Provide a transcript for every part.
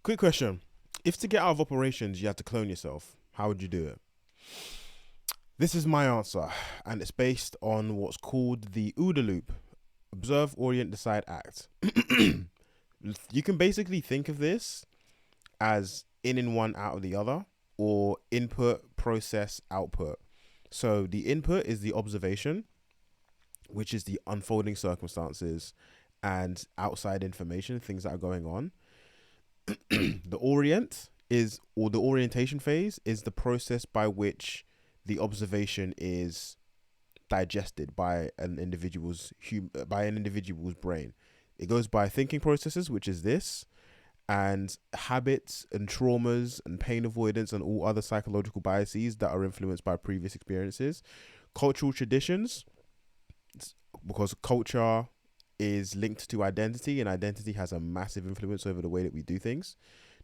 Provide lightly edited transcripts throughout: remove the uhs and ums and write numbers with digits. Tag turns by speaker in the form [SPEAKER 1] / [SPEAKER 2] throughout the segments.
[SPEAKER 1] Quick question. If to get out of operations you had to clone yourself, how would you do it? This is my answer, and it's based on what's called the OODA loop: observe, orient, decide, act. You can basically think of this as in one, out of the other, or input, process, output. So the input is the observation, which is the unfolding circumstances and outside information, things that are going on. The orient is, or the orientation phase is the process by which the observation is digested by an individual's brain. It goes by thinking processes, which is this, and habits and traumas and pain avoidance and all other psychological biases that are influenced by previous experiences. Cultural traditions, because culture is linked to identity, and identity has a massive influence over the way that we do things.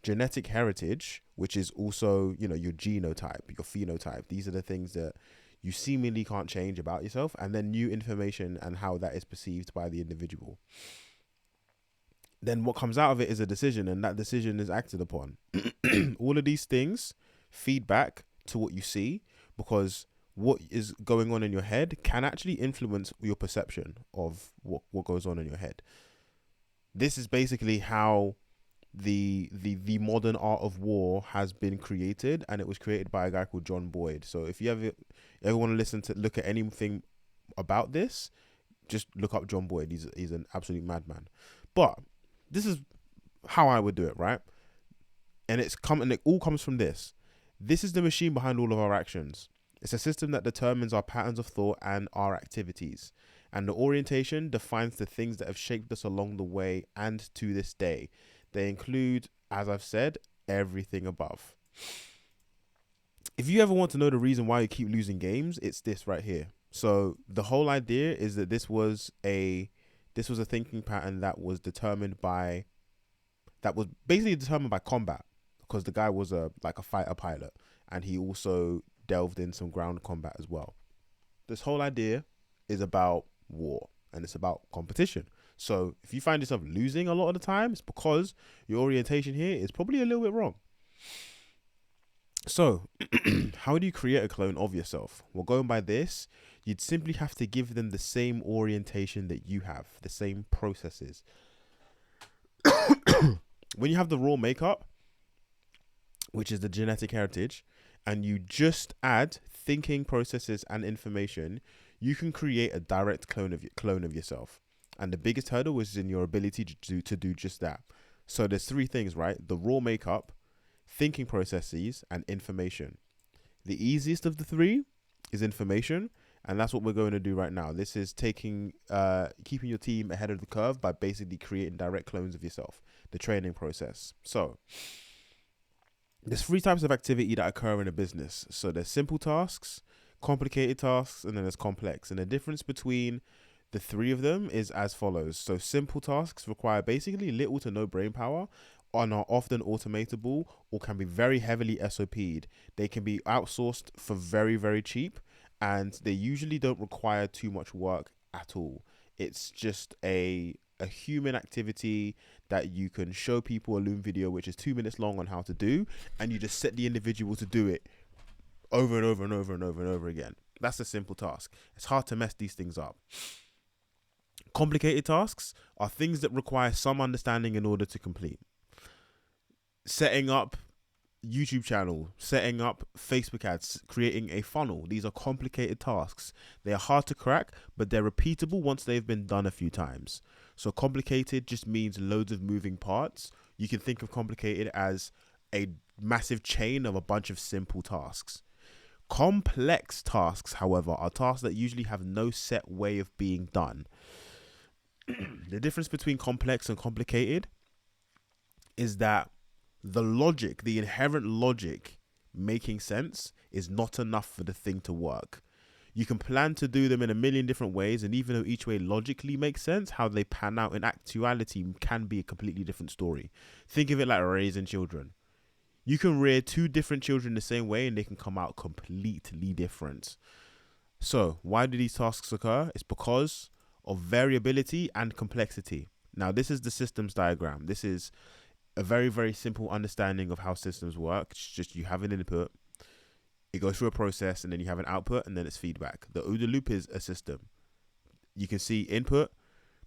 [SPEAKER 1] Genetic heritage, which is also, your genotype, your phenotype. These are the things that you seemingly can't change about yourself. And then new information and how that is perceived by the individual. Then what comes out of it is a decision, and that decision is acted upon. All of these things feed back to what you see, because what is going on in your head can actually influence your perception of what goes on in your head. This is basically how the modern art of war has been created, and it was created by a guy called John Boyd. So if you ever want to look at anything about this, just look up John Boyd. He's an absolute madman. But this is how I would do it, right? And it all comes from this. This is the machine behind all of our actions. It's a system that determines our patterns of thought and our activities. And the orientation defines the things that have shaped us along the way and to this day. They include, as I've said, everything above. If you ever want to know the reason why you keep losing games, it's this right here. So the whole idea is that this was a thinking pattern that was basically determined by combat, because the guy was a fighter pilot, and he also delved in some ground combat as well. This whole idea is about war, and it's about competition. So if you find yourself losing a lot of the time, it's because your orientation here is probably a little bit wrong. So how do you create a clone of yourself? Well, going by this, you'd simply have to give them the same orientation that you have, the same processes. When you have the raw makeup, which is the genetic heritage, and you just add thinking processes and information, you can create a direct clone of yourself. And the biggest hurdle is in your ability to do just that. So there's three things, right? The raw makeup, thinking processes, and information. The easiest of the three is information, and that's what we're going to do right now. This is keeping your team ahead of the curve by basically creating direct clones of yourself, the training process. So there's three types of activity that occur in a business. So there's simple tasks, complicated tasks, and then there's complex. And the difference between the three of them is as follows. So simple tasks require basically little to no brain power and are often automatable or can be very heavily SOP'd. They can be outsourced for very, very cheap, and they usually don't require too much work at all. It's just a human activity that you can show people a Loom video, which is 2 minutes long, on how to do, and you just set the individual to do it over and over and over and over and over again. That's a simple task. It's hard to mess these things up. Complicated tasks are things that require some understanding in order to complete. Setting up YouTube channel, setting up Facebook ads, creating a funnel. These are complicated tasks. They are hard to crack, but they're repeatable once they've been done a few times. So complicated just means loads of moving parts. You can think of complicated as a massive chain of a bunch of simple tasks. Complex tasks, however, are tasks that usually have no set way of being done. The difference between complex and complicated is that the inherent logic making sense is not enough for the thing to work. You can plan to do them in a million different ways, and even though each way logically makes sense, how they pan out in actuality can be a completely different story. Think of it like raising children. You can rear two different children the same way and they can come out completely different. So why do these tasks occur? It's because of variability and complexity. Now, this is the systems diagram. This is a very, very simple understanding of how systems work. It's just you have an input, it goes through a process, and then you have an output, and then it's feedback. The OODA loop is a system. You can see input,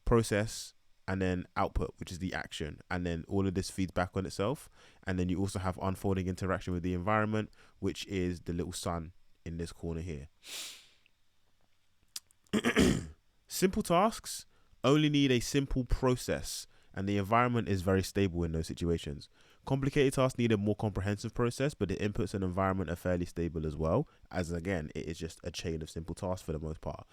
[SPEAKER 1] process, and then output, which is the action, and then all of this feeds back on itself. And then you also have unfolding interaction with the environment, which is the little sun in this corner here. Simple tasks only need a simple process, and the environment is very stable in those situations. Complicated tasks need a more comprehensive process, but the inputs and environment are fairly stable as well, as again, it is just a chain of simple tasks for the most part.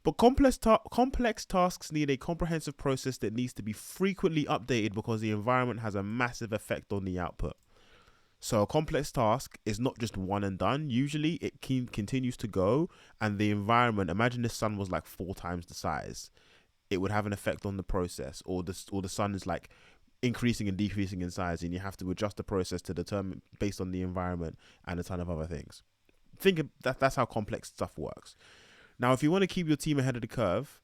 [SPEAKER 1] But complex tasks need a comprehensive process that needs to be frequently updated because the environment has a massive effect on the output. So a complex task is not just one and done. Usually it continues to go, and the environment, imagine the sun was like 4 times the size. It would have an effect on the process, or the sun is like increasing and decreasing in size, and you have to adjust the process to determine based on the environment and a ton of other things. Think of that's how complex stuff works. Now, if you want to keep your team ahead of the curve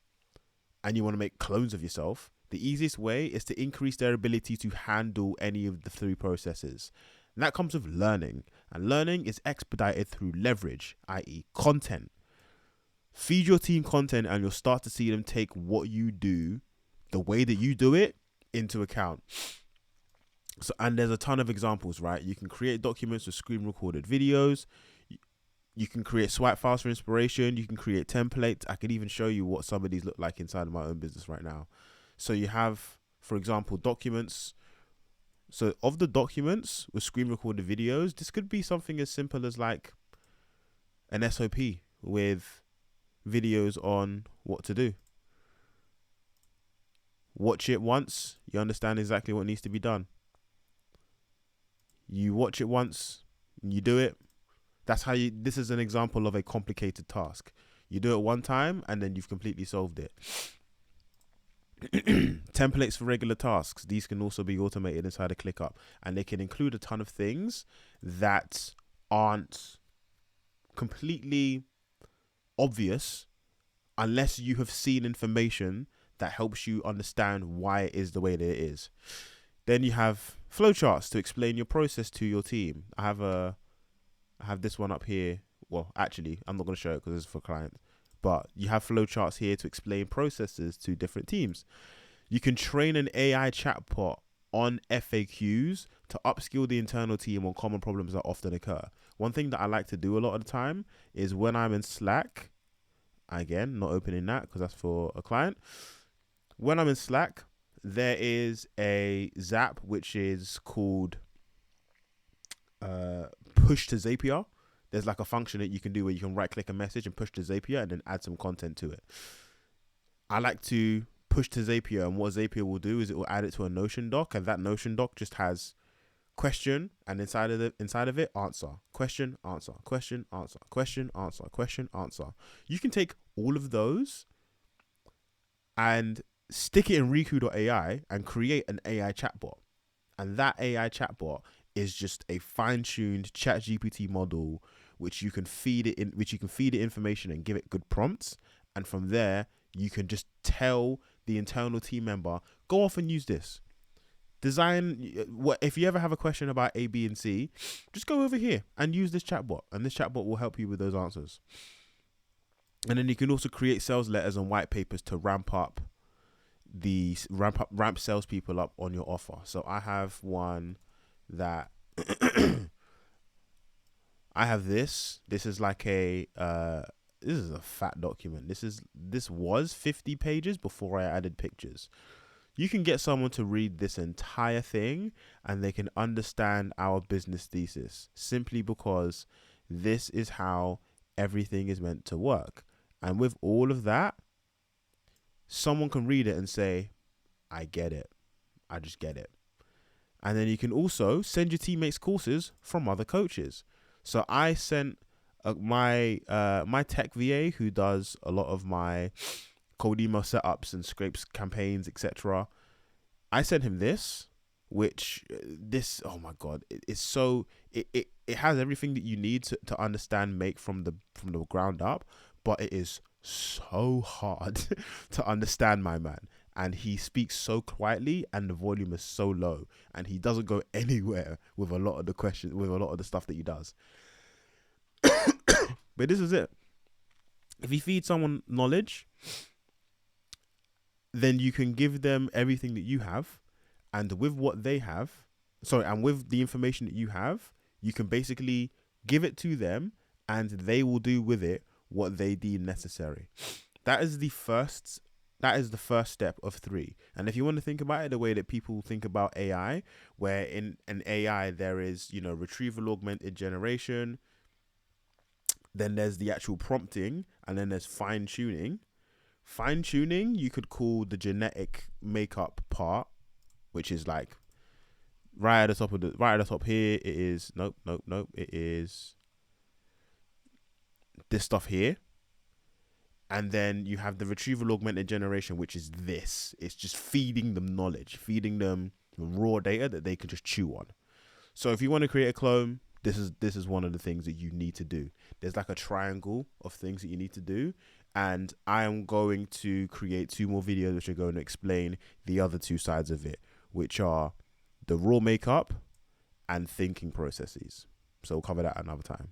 [SPEAKER 1] and you want to make clones of yourself, the easiest way is to increase their ability to handle any of the 3 processes. And that comes with learning. And learning is expedited through leverage, i.e. content. Feed your team content and you'll start to see them take what you do, the way that you do it, into account. So, and there's a ton of examples, right? You can create documents with screen recorded videos. You can create swipe files for inspiration. You can create templates. I could even show you what some of these look like inside of my own business right now. So you have, for example, documents. So of the documents with screen recorded videos, this could be something as simple as like an SOP with videos on what to do. Watch it once, you understand exactly what needs to be done. You watch it once, you do it. That's how this is an example of a complicated task. You do it one time and then you've completely solved it. Templates for regular tasks. These can also be automated inside of ClickUp, and they can include a ton of things that aren't completely obvious unless you have seen information that helps you understand why it is the way that it is. Then you have flowcharts to explain your process to your team. I have this one up here. Well, actually, I'm not going to show it because it's for clients. But you have flowcharts here to explain processes to different teams. You can train an AI chatbot on FAQs to upskill the internal team on common problems that often occur. One thing that I like to do a lot of the time is when I'm in Slack, again, not opening that because that's for a client. When I'm in Slack, there is a Zap which is called push to Zapier. There's like a function that you can do where you can right click a message and push to Zapier and then add some content to it. I like to push to Zapier, and what Zapier will do is it will add it to a Notion doc, and that Notion doc just has question, and inside of it, answer, question, answer, question, answer, question, answer, question, answer. You can take all of those and stick it in Riku.ai and create an AI chatbot. And that AI chatbot is just a fine-tuned ChatGPT model which you can feed it information and give it good prompts, and from there you can just tell the internal team member, go off and use this. Design what if you ever have a question about A, B, and C, just go over here and use this chatbot, and this chatbot will help you with those answers. And then you can also create sales letters and white papers to ramp salespeople up on your offer. So I have one that I have this. This is like this is a fat document. This was 50 pages before I added pictures. You can get someone to read this entire thing and they can understand our business thesis simply because this is how everything is meant to work. And with all of that, someone can read it and say, I get it. I just get it. And then you can also send your teammates courses from other coaches. So I sent my tech VA, who does a lot of my cold email setups and scrapes campaigns, etc. I sent him this, oh my god, it has everything that you need to understand Make from the ground up, but it is so hard to understand, my man. and he speaks so quietly and the volume is so low, and he doesn't go anywhere with a lot of the questions, with a lot of the stuff that he does. But this is it. If you feed someone knowledge, then you can give them everything that you have, and with what they have, and with the information that you have, you can basically give it to them, and they will do with it what they deem necessary. That is the first step of 3. And if you want to think about it the way that people think about AI, where in an AI there is, retrieval augmented generation, then there's the actual prompting, and then there's fine tuning. Fine tuning you could call the genetic makeup part, which is like right at the top here. It is nope. It is this stuff here. And then you have the retrieval augmented generation, which is this. It's just feeding them knowledge, feeding them raw data that they can just chew on. So if you want to create a clone, this is one of the things that you need to do. There's like a triangle of things that you need to do. And I am going to create 2 more videos which are going to explain the other 2 sides of it, which are the raw makeup and thinking processes. So we'll cover that another time.